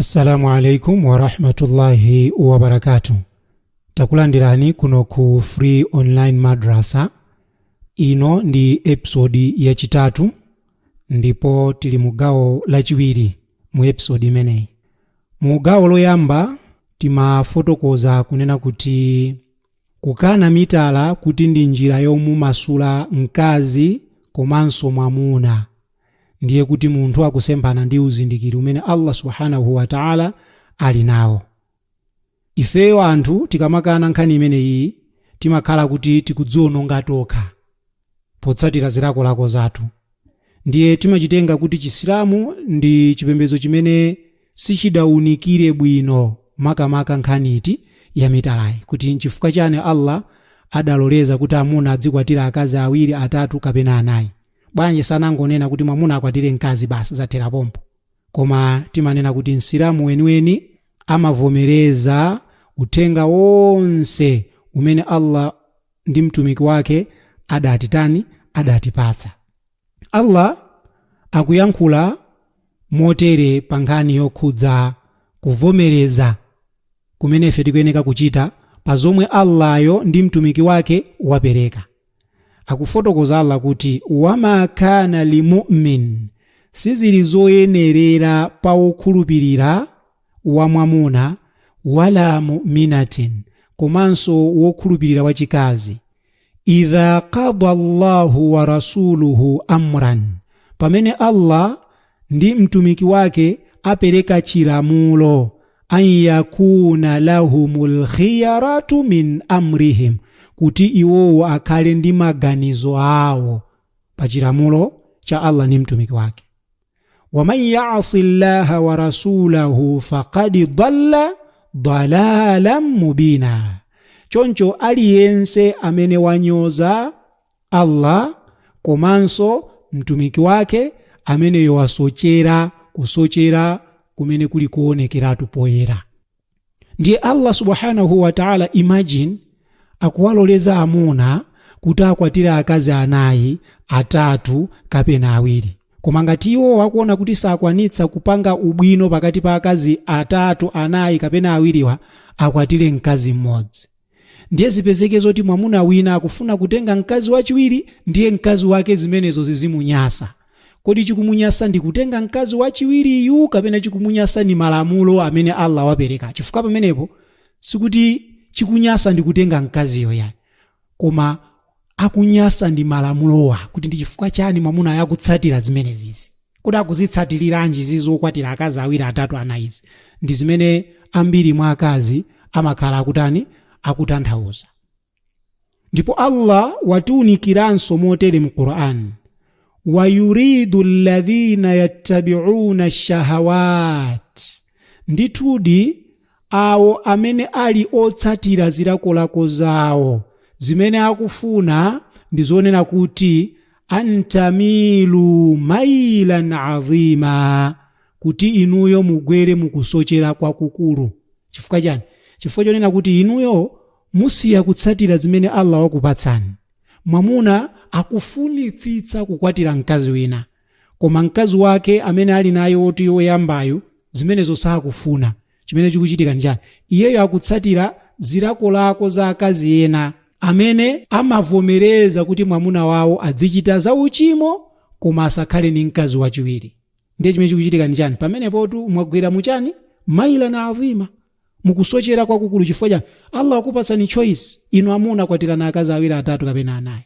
Assalamu alaikum wa rahmatullahi wa barakatuh. Takulandirani kuno ku Free Online Madrasa. Ino ndi episode ya chitatu, ndipo tili mugawo la chiwiri mu episode imeneyi. Mugawo loyamba timafotokoza kunena kuti kukana mitala kuti ndi njira yomumasula mkazi komanso mwamuna. Ndiye kuti munthu akusembana ndi uzindikiro umene Allah subhanahu wa ta'ala ali nawo. Ifeyo anthu tikamakana nkhani imeneyi timakhala kuti tikudziononga tokha potsatira zilakolako zathu. Ndiye timachitenga kuti Chisilamu ndi chipembedzo chimene sichidawunikire bwino makamaka nkhaniti ya mitalayi, kuti nchifukwa chane Allah adaloleza kuti amuna adzikwatira akazi awiri, atatu kapena anayi. Bwanji sanangonena kuti mwamuna akwatire mkazi basi zathera pompo, koma timanena kuti Msilamu weniweni amavomereza uthenga wonse umene Allah ndi mtumiki wake adatipatsa. Allah akuyankhula motere pa nkhani yokhudza kuvomereza kumene ife tikuyeneka kuchita pa zomwe Allahyo ndi mtumiki wake wapereka. Akufotokoza Allah kuti wama kana limu'min, sizili zoyenerera pa wokhulupirira wa mwamuna wala mu'minatin, komanso wokhulupirira wachikazi, idha qada Allahu wa rasuluhu amran, pamene Allah ndi mtumiki wake apereka chilamulo, an yakuna lahumul khiyaratu min amrihim, kuti iwowo akhale ndi maganizo awo pa chilamulo cha Allah ndi mtumiki wake. Waman ya'si Allaha wa rasulahu faqad dhalla dhalalan mubina, choncho aliyense amene wanyoza Allah komanso mtumiki wake amene wasochera kusochera kumene kuli kuonekeratu poyera. Ndiye Allah subhanahu wa ta'ala, imagine akuwaloleza amuna kuti akwatira akazi anayi, atatu kapena awiri, koma ngati iwo wakuona kuti sakwanitsa kupanga ubwino pakati pa akazi atatu, anayi kapena awiriwa, akwatire mkazi mmodzi. Ndiye zipezeke zoti mwamuna wina akufuna kutenga mkazi wachiwiri, ndiye mkazi wake zimenezo zizimunyasa. Kodi chikumunyasa ndi kutenga mkazi wachiwiri yu kapena chikumunyasa ni malamulo amene Allah wapereka? Chifukwa pamenepo sikuti chikunyasa ndi kutenga mkazi yoyani, koma akunyasa ndi malamulowa, kuti ndi chifukwa chani mwamuna yakutsatira zimene zizi, kuti akuzitsatiriranji zizokwatira akazi awiri, atatu, anayi. Ndi zimene ambiri mwa akazi amakhala akutani akutanthauza. Ndipo Allah watiunikiranso motere mu Qur'an, wa yuridu alladhina yattabi'una ash-shahawat, ndithudi awo amene ali otsatira zilakolako zawo zimene akufuna ndizonena kuti antamilu mailan azima, kuti inuyo mugwere mukusochera kwakukulu. Chifukwa chani? Chifukwa chonena kuti inuyo musiya kutsatira zimene Allah wakupatsani. Mwamuna akufunitsitsa kukwatira mkazi wina, koma mkazi wake amene ali nayo oti yoyambayo zimenezo sakufuna. Chimene chikuchitika njani? Iyeyo akutsatira zilakolako za akazi ena amene amavomereza kuti mwamuna wawo adzichita za uchimo koma asakhale ni mkazi wachiwiri. Ndiye chimene chikuchitika njani? Pamenepo tu mwagwera muchani maila na azima, mukusochera kwakukulu. Chifukwa chani? Allah akupatsani choice, inu amuna kwatirana akazi awiri, atatu kapena anayi.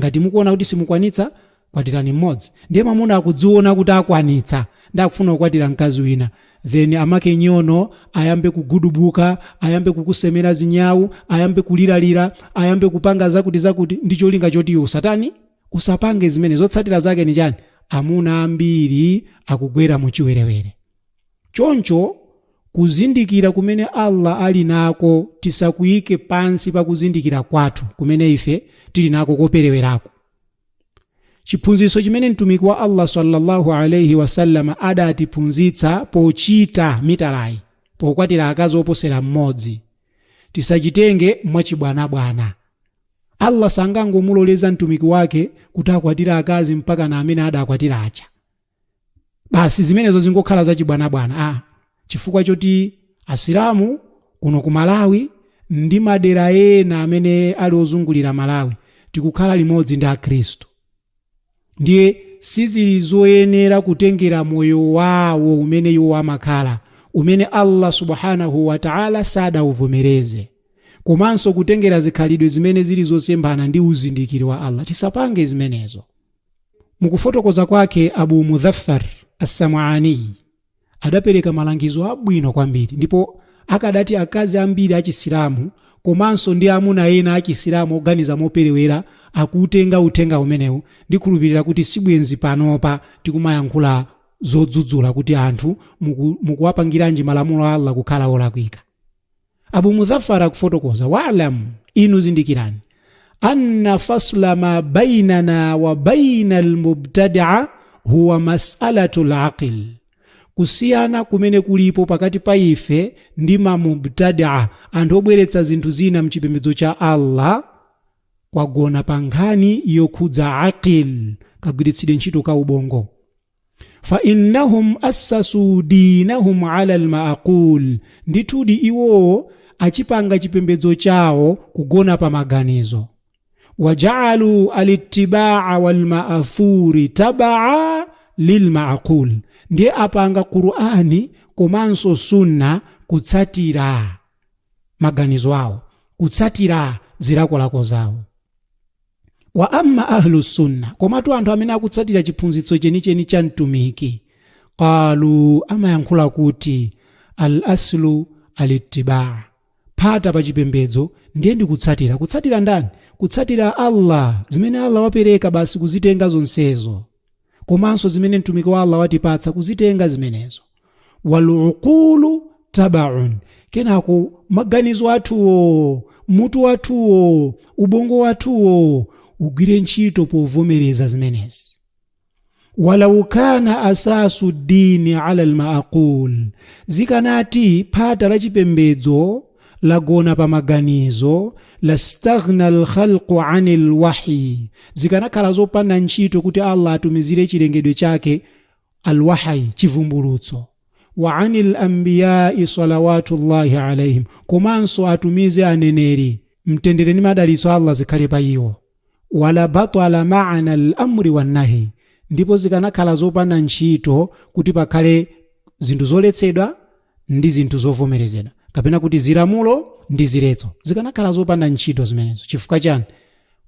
Ngati mukuona kuti simukwanitsa, kwatirani mmodzi. Ndiye mwamuna akudziona kuti akwanitsa ndi akufuna kukwatira mkazi wina, then amake nyono, ayambe kugudubuka, ayambe kukusemera zinyawu, ayambe kuliralira, ayambe kupanga zakuti ndicho linga choti usatani usapange zimene zotsatira zake ni chani? Amuna ambiri akugwera mu chiwerewere. Choncho kuzindikira kumene Allah ali nako tisakuyike pansi pa kuzindikira kwathu kumene ife tili nako koperewerako. Chiphunzitso chimene mtumiki wa Allah sallallahu alayhi wasallam adatiphunzitsa pochita mitalayi, pokwatira akazi oposera mmodzi, tisachitenge mwachibwanabwana. Allah sangangomuloleza mtumiki wake kuti akwatira akazi mpaka na amene adakwatira acha. Basi zimenezo zingokhala zachibwanabwana. chifukwa choti asilamu kuno ku Malawi ndi madera ena amene ali ozungulira Malawi tikukhala limodzi ndi akhristu, ndiye sizili zoyenera kutengera moyo wawo umene iwo amakhala, umene Allah subhanahu wa ta'ala sadauvomereze, komanso kutengera zikhalidwe zimene zili zosemphana ndi uzindikiro wa Allah. Tisapange zimenezo. Mukufotokoza kwake Abu Mudhaffar As-Sam'ani adapereka malangizo abwino kwambiri, ndipo akadati akazi ambiri achisilamu komanso ndi amuna ena achisilamu oganiza moperewera akutenga uthenga umenewu, ndikhulupirira kuti sibwenzi panopa tikumayankhula zodzudzula kuti anthu mukuwapangiranji malamulo a Allah kukhala olakwika. Abu Mudhaffar akufotokoza, wa'lam, inu zindikirani, anna fasla ma bainana wa baina al-mubtadi'a huwa mas'alatul aql, kusiyana kumene kulipo pakati pa ife ndi mamubtadi'a, anthu obweretsa zinthu zina mchipembedzo cha Allah, kwagona pa nkhani yokhudza aqil, kagwiritsidwe ntchito ka ubongo. Fa innahum assasu dinahum ala al-ma'qul, ndithudi iwo achipanga chipembedzo chawo kugona pa maganizo. Waja'alu al-ittiba'a wal-ma'thuri tab'a lil-ma'qul, ndiye apanga Qur'ani komanso sunna kutsatira maganizo awo, kutsatira zilakolako zawo. Wa amma ahlus sunna, komatu anthu amene akutsatira chiphunzitso chenicheni cha mtumiki, qalu, amayankhula kuti al-aslu al-ittiba', phata pa chipembedzo ndiye ndi kutsatira. Kutsatira ndani? Kutsatira Allah, zimene Allah wapereka basi kuzitenga zonsezo, komanso zimene mtumiki wa Allah watipatsa kuzitenga zimenezo. Wal-uqulu taba'un, kenako maganizo athuwo, mutu wathuwo, ubongo wathuwo ugwire ntchito povomereza zimenezi. Walau kana asasu dini ala al-ma'qul, zikanati phata la chipembedzo lagona pa maganizo, lastaghna al-khalqu 'anil wahyi, zikanakhala zopanda ntchito kuti Allah atumizire chilengedwe chake al-wahyi, chivumbulutso, wa 'anil anbiya'i salawatullahi alayhim, komanso atumize aneneri, mtendere ndi madalitso Allah zikhale pa iwo. Wala batala ma'ana al-amri wan-nahi, ndipo zikanakhala zopanda ntchito kuti pakhale zinthu zoletsedwa ndi zinthu zovomerezedwa, kapena kuti zilamulo ndi ziletso, zikanakhala zopanda ntchito zimenezo. Chifukwa chani?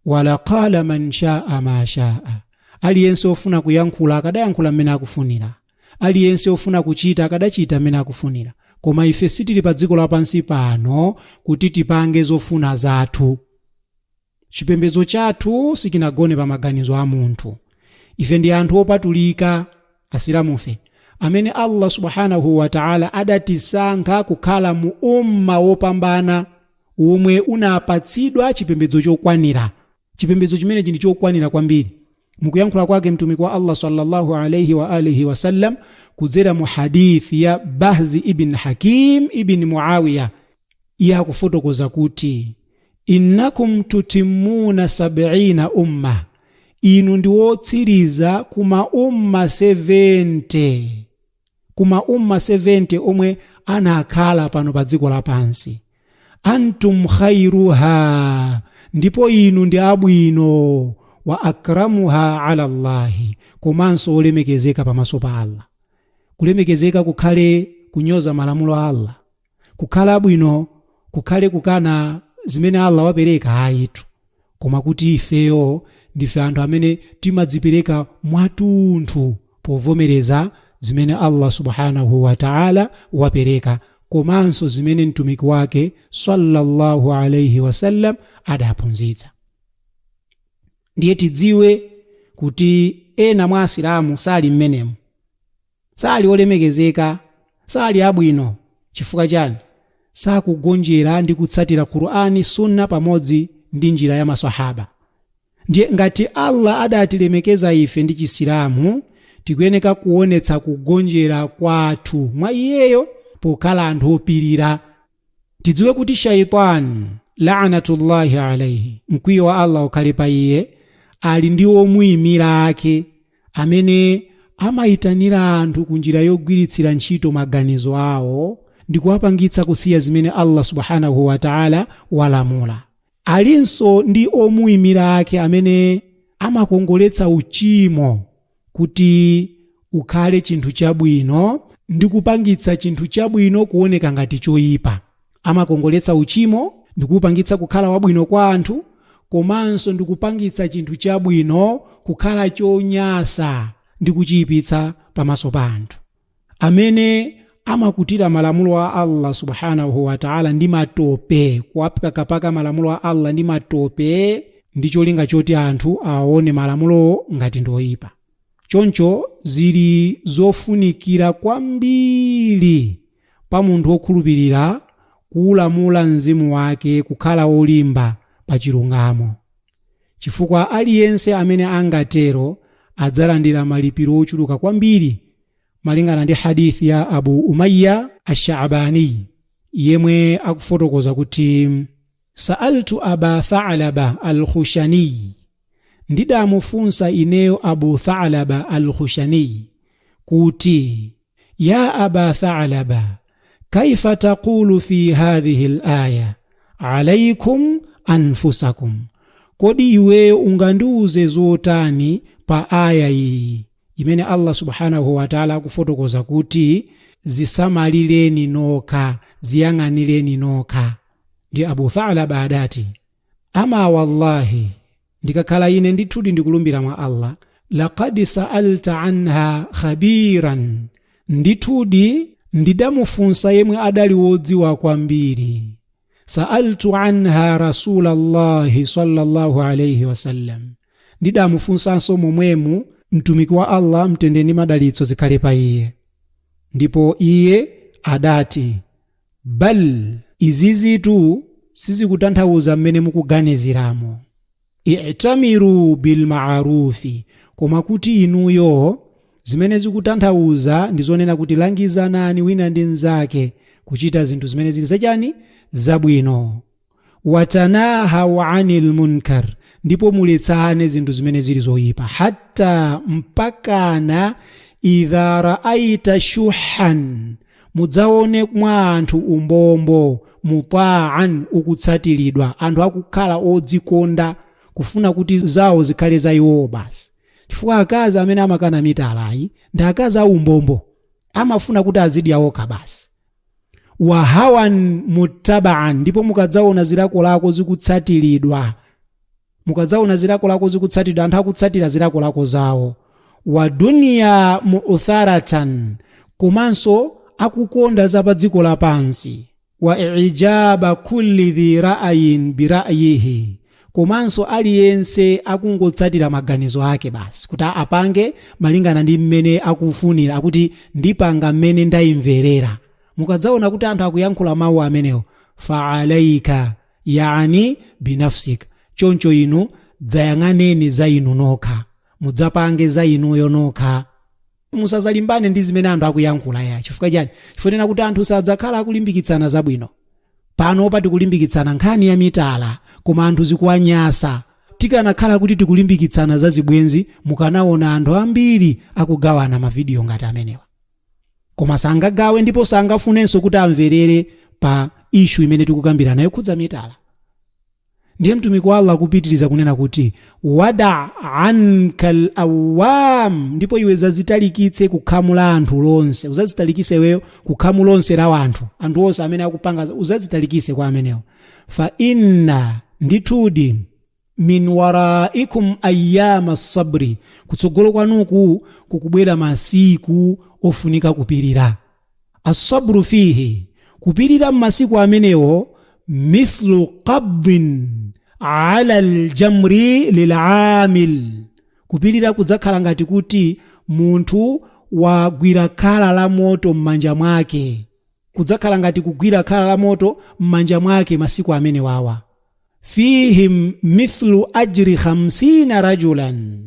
Wala qala man sha'a ma sha'a, aliyense ofuna kuyankhula akadayankhula mmene akufunira, aliyense ofuna kuchita akadachita mmene akufunira. Koma ife sitili pa dziko lapansi pano kuti tipange zofuna zathu. Chipembedzo chathu sikinagone pa maganizo a munthu. Ife ndi anthu opatulika, asilamufe, amene Allah subhanahu wa ta'ala adatisankha kukhala mu umma wopambana omwe unapatsidwa chipembedzo chokwanira. Chipembedzo chimene chili chokwanira kwambiri. Mukuyankhula kwake mtumiki wa Allah sallallahu alayhi wa alihi wasallam kudzera mu hadithi ya Bahzi ibn Hakim ibn Muawiya, iye akufotokoza kuti innakum tutimmuna 70 umma, inu ndi wotsiriza kuma umma 70, kuma umma 70 omwe anakhala pano pa dziko lapansi. Antum khairuha, ndipo inu ndi abwino, wa akramuha ala Allahi, komanso olemekezeka pamaso pa Allah. Kulemekezeka kukhale kunyoza malamulo a Allah, kukhala abwino kukhale kukana zimene Allah wapereka ayitu, koma kuti ifeyo ndife anthu amene timadzipereka mwatunthu povomereza zimene Allah subhanahu wa ta'ala wapereka, komanso zimene mtumiki wake sallallahu alayhi wasallam adaphunzitsa. Ndiye tidziwe kuti ena mwa asilamu sali mmenemu, sali olemekezeka, sali abwino. Chifukwa chani? Sakugonjera ndi kutsatira Qur'ani, sunna pamodzi ndi njira ya maswahaba. Ndiye ngati Allah adatilemekeza ife ndi chisilamu, tikuyeneka kuonetsa kugonjera kwathu mwa iyeyo pokhala anthu opirira. Tidziwe kuti shaitani la'natullahi alayhi, mkwiyo wa Allah ukhale pa iye, ali ndi omuyimira ake amene amayitanira anthu ku njira yogwiritsira ntchito maganizo awo ndi kuwapangitsa kusiya zimene Allah subhanahu wa ta'ala walamula. Alinso ndi omuyimira ake amene amakongoletsa uchimo kuti ukhale chinthu chabwino ndi kupangitsa chinthu chabwino kuoneka ngati choyipa. Amakongoletsa uchimo ndi kupangitsa kukhala wabwino kwa anthu, komanso ndi kupangitsa chinthu chabwino kukhala chonyasa ndi kuchiyipitsa pamaso pa anthu. Amene amakutira malamulo a Allah subhanahu wa ta'ala ndi matope, kuwapakapaka malamulo a Allah ndi matope, ndi cholinga choti anthu aone malamulo ngati ndoyipa. Choncho zili zofunikira kwambiri pa munthu wokhulupirira kulamula mzimu wake kukhala wolimba pa chilungamo, chifukwa aliyense amene angatero adzalandira malipiro ochuluka kwambiri, malingana ndi hadithi ya Abu Umayya ash-Sha'bani yemwe akufotokoza kuti sa'altu Aba Tha'laba al-Khushani, ndidamufunsa ineyo Abu Tha'laba al-Khushani kuti ya Aba Tha'laba kaifa taqulu fi hadhihi al-aya alaykum anfusakum, kodi iwe ungandiuze zotani pa aya iyi imene Allah subhanahu wa ta'ala akufotokoza kuti zisamalireni nokha, ziyang'anireni nokha. Ndi Abu Tha'laba adati, ama wallahi, ndikakhala ine ndithudi ndikulumbira mwa Allah, laqad sa'alta anha khabiran, ndithudi ndidamufunsa yemwe adali wodziwa kwambiri. Sa'altu anha Rasulallahi sallallahu alayhi wasallam, ndidamufunsanso momwemu mtumiki wa Allah mtendere ndi madalitso zikhale pa iye. Ndipo iye adati, bal, izizitu sizikutanthauza mmene mukuganiziramo. I'tamiru bil ma'rufi, koma kuti inuyo zimene zikutanthauza ndizonena kuti langizanani wina ndi nzake kuchita zinthu zimene zili zachani zabwino. Watanahaw 'anil munkar, ndipo muletsane zinthu zimene zili zoyipa. Hatta mpakana idha ra'aita shuhan, mudzaone mwa anthu umbombo, muta'an, ukutsatiridwa, anthu akukhala odzikonda kufuna kuti zawo zikhale za iwo basi. Chifukwa akazi amene amakana mitalayi ndi akazi a umbombo, amafuna kuti azidya okha basi. Wa hawan muttaba'an, ndipo mukadzaona zilakolako zikutsatiridwa, mukadzaona zilakolako zikutsatiridwa, anthu akutsatira zilakolako zawo. Wa dunya mu'tharatan, komanso akukonda za pa dziko lapansi. Wa ijaba kulli dhi ra'ayin bi ra'yihi, komanso aliyense akungotsatira maganizo ake basi, kuti apange malingana ndi mmene akufunira, akuti ndipanga mmene ndayimverera. Mukadzaona kuti anthu akuyankhula mawu amenewo, fa'alaika, yani binafsika, choncho inu dzayang'aneni za inu nokha, mudzapange za inuyo nokha. Musazalimbane ndi zimene anthu akuyankhula ya. Chifukwa chani? Chifukwa kuti anthu sadzakhala akulimbikitsana zabwino. Pano pati kulimbikitsana nkhani ya mitala, koma anthu zikuwanyasa. Tikanakhala kuti tikulimbikitsana za zibwenzi, mukanaona anthu ambiri akugawana mavidiyo ngati amenewa. Koma sangagawe ndipo sangafunenso kuti amverere pa ishu imene tikukambirana yokhudza mitala. Ndiye mtumiki wa Allah kupitiriza kunena kuti wada ankal awam, ndipo iwe zazitalikitse kukhamu la anthu lonse, uzazitalikise weyo kukhamu lonse la anthu onse amene akupanga, uzazitalikise kwa amenewo. Fa inna, ndithudi, min waraikum ayyama sabri, kutsogolo kwanuku kukubwera masiku ofunika kupirira. As-sabru fihi, kupirira masiku amenewo, mithlu qabdin ala aljamri lil'amil, kupirira kudzakhala ngati kuti munthu wagwira khala la moto m'manja mwake, kudzakhala ngati kugwira khala la moto m'manja mwake masiku amene wawa. Fihim mithlu ajri 50 rajulan,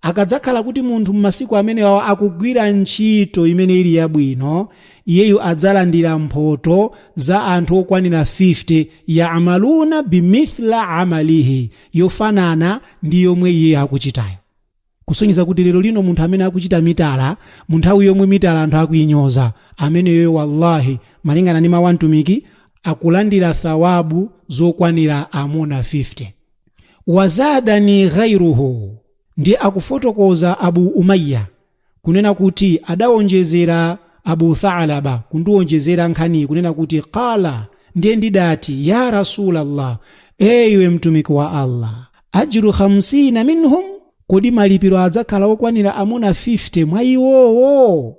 akadzakhala kuti munthu m'masiku amene wawa akugwira ntchito imene ili yabwino, iyeyu adzalandira mphoto za anthu okwanira 50 ya'maluna bimithla amalihi, yofanana ndi yomwe iye akuchitayo. kusonyeza kuti lero lino munthu amene akuchita mitala mu nthawi yomwe mitala anthu akuyinyoza, ameneyo wallahi malingana ndi mawu a mtumiki akulandira thawabu zokwanira amuna 50. Wazadani ghairuhu, ndi akufotokoza Abu Umayya kunena kuti adawonjezera Abu Tha'laba kundiwonjezera nkhani kunena kuti qala, ndiye ndidati ya Rasulallah, ewe mtumiki wa Allah, ajru 50 minhum, kodi malipiro adzakhala okwanira amuna 50 mwa iwowo?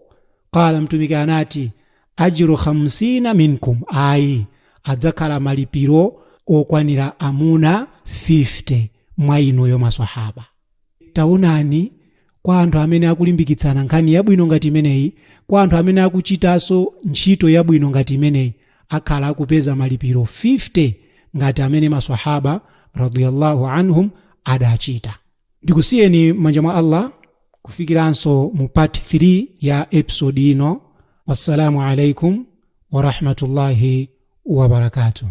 Qala, mtumiki anati ajru 50 minkum, ayi adzakhala malipiro okwanira amuna 50 mwa inuyo maswahaba. Taonani kwa anthu amene akulimbikitsana nkhani yabwino ngati imeneyi, kwa anthu amene akuchitanso ntchito yabwino ngati imeneyi, akhala akupeza malipiro 50 ngati amene maswahaba radiyallahu anhum adachita. Ndikusiyeni manja mwa Allah kufikiranso mu part 3 ya episode ino. Wassalamu alaikum wa rahmatullahi wa barakatuh.